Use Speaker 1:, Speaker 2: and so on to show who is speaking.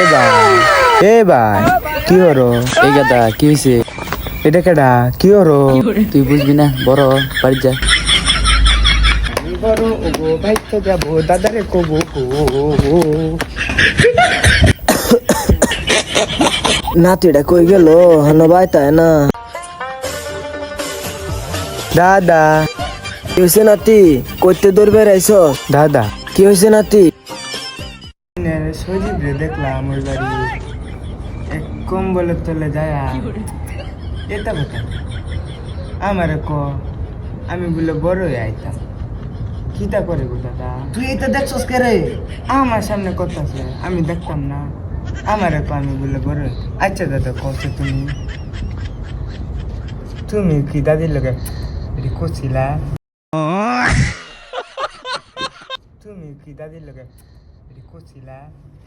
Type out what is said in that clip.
Speaker 1: এ ভাই কি হরো
Speaker 2: এই গাদা কি হয়েছে?
Speaker 1: এটা কেডা কি হরো
Speaker 2: তুই বুঝবি না, বড় বাড়ি যা।
Speaker 1: আমি বড় ওগো বাইতে যাবো দাদারে কবো
Speaker 3: নাতিটা কই গেল হন বাইতায় না।
Speaker 1: দাদা
Speaker 3: কি হয়েছে নাতি? কইতে দৌড় বেড়াইছ?
Speaker 1: দাদা
Speaker 3: কি হয়েছে নাতি?
Speaker 1: সজীব রে দেখলাম ওই বাড়ি এক কম্বলের তলে যায় এটা কথা আমারে ক আমি বলে বড়ই আইতাম কিতা করে গো দাদা
Speaker 3: তুই এটা দেখছস কে রে?
Speaker 1: আমার সামনে কথা আছে আমি দেখতাম না আমারে ক আমি বলে বড়ই। আচ্ছা দাদা কত তুমি তুমি কি দাদির লগে এটি করছিলা? তুমি কি দাদির লগে এটি করছিলা?